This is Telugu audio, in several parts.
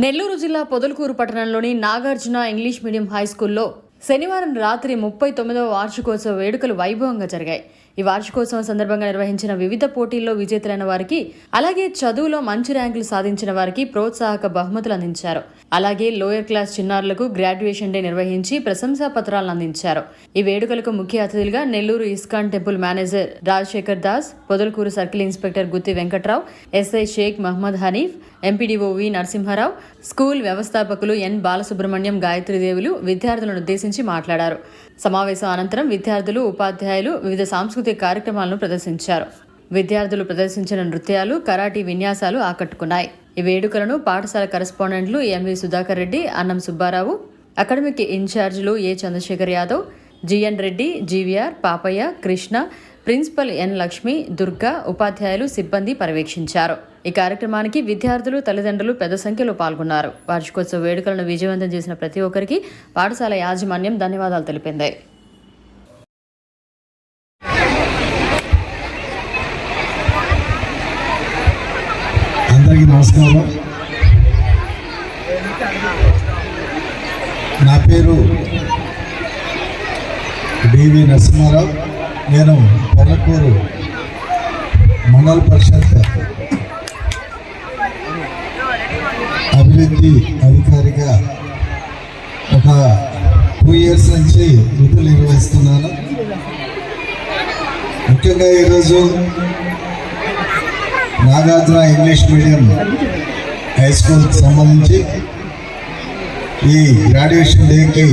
నెల్లూరు జిల్లా పొదలకూరు పట్టణంలోని నాగార్జున ఇంగ్లీష్ మీడియం హై స్కూల్లో శనివారం రాత్రి 39వ వార్షికోత్సవ వేడుకలు వైభవంగా జరిగాయి. ఈ వార్షికోత్సవం సందర్భంగా నిర్వహించిన వివిధ పోటీల్లో విజేతలైన వారికి, అలాగే చదువులో మంచి ర్యాంకులు సాధించిన వారికి ప్రోత్సాహక బహుమతులు అందించారు. అలాగే లోయర్ క్లాస్ చిన్నారులకు గ్రాడ్యుయేషన్ డే నిర్వహించి ప్రశంసా పత్రాలను అందించారు. ఈ వేడుకలకు ముఖ్య అతిథులుగా Nellore ISKCON temple manager Rajasekhar Das, Podalakuru circle inspector Gutti Venkatrao, SI Sheikh Mohammed Hanif, MPDO V Narasimharao, school వ్యవస్థాపకులు ఎన్ బాలసుబ్రహ్మణ్యం, గాయత్రీదేవులు విద్యార్థులను ఉద్దేశించి మాట్లాడారు. సమావేశం అనంతరం విద్యార్థులు, ఉపాధ్యాయులు వివిధ సాంస్కృతిక కార్యక్రమాలను ప్రదర్శించారు. విద్యార్థులు ప్రదర్శించిన నృత్యాలు, కరాటీ విన్యాసాలు ఆకట్టుకున్నాయి. ఈ వేడుకలను పాఠశాల కరెస్పాండెంట్లు ఎంవి సుధాకర్ రెడ్డి, అన్నం సుబ్బారావు, అకాడమిక్ ఇన్ఛార్జీలు A Chandrasekhar Yadav, GN Reddy, GVR, Papaiah, Krishna, principal N Lakshmi, Durga, ఉపాధ్యాయులు, సిబ్బంది పర్యవేక్షించారు. ఈ కార్యక్రమానికి విద్యార్థులు, తల్లిదండ్రులు పెద్ద సంఖ్యలో పాల్గొన్నారు. వార్షికోత్సవ వేడుకలను విజయవంతం చేసిన ప్రతి ఒక్కరికి పాఠశాల యాజమాన్యం ధన్యవాదాలు తెలిపింది. అందరికీ నమస్కారం. నా పేరు డివి నరసింహారావు. నేను పొదలకూరు మండల పరిషత్ అభివృద్ధి అధికారిగా ఒక 2 years నుంచి విధులు నిర్వహిస్తున్నాను. ముఖ్యంగా ఈరోజు నాగార్జున ఇంగ్లీష్ మీడియం హై స్కూల్కి సంబంధించి ఈ గ్రాడ్యుయేషన్ డేకి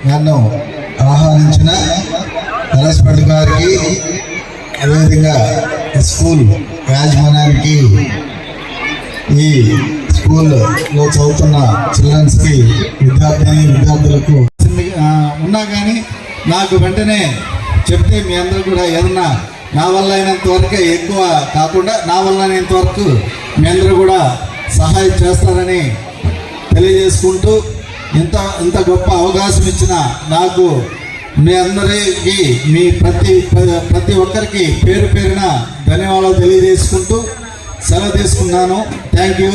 నన్ను ఆహ్వానించిన కరెస్పాండెంట్ గారికి, అదేవిధంగా స్కూల్ యాజమాన్యానికి, ఈ స్కూల్లో చదువుతున్న చిల్డ్రన్స్కి, విద్యార్థులకు ఉన్నా కానీ నాకు వెంటనే చెప్తే మీ అందరూ కూడా ఏదన్నా నా వల్ల అయినంత వరకు, ఎక్కువ కాకుండా నా వల్ల అయినంత వరకు మీ అందరూ కూడా సహాయం చేస్తారని తెలియజేసుకుంటూ, ఇంత గొప్ప అవకాశం ఇచ్చిన నాకు మీ అందరికీ, మీ ప్రతి ఒక్కరికి పేరు పేరున ధన్యవాదాలు తెలియజేసుకుంటూ సెలవు తీసుకున్నాను. Thank you.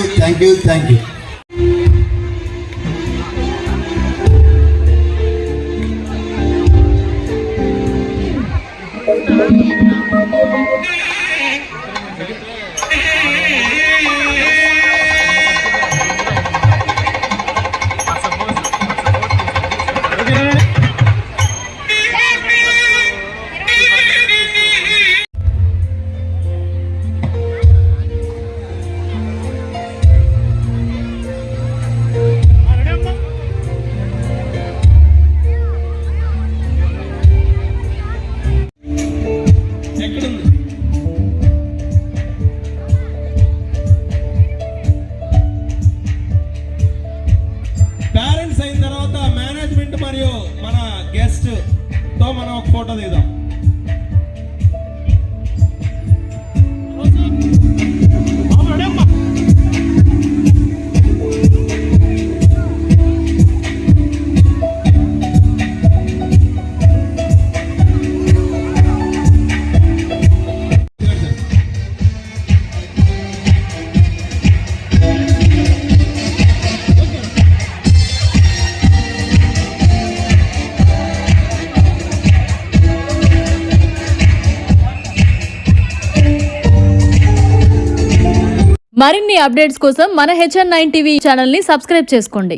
పేరెంట్స్ అయిన తర్వాత మేనేజ్మెంట్ మరియు మన గెస్ట్ తో మనం ఒక ఫోటో తీద్దాం. మరిన్ని అప్డేట్స్ కోసం మన HN9 టీవీ ఛానల్ని సబ్స్క్రైబ్ చేసుకోండి.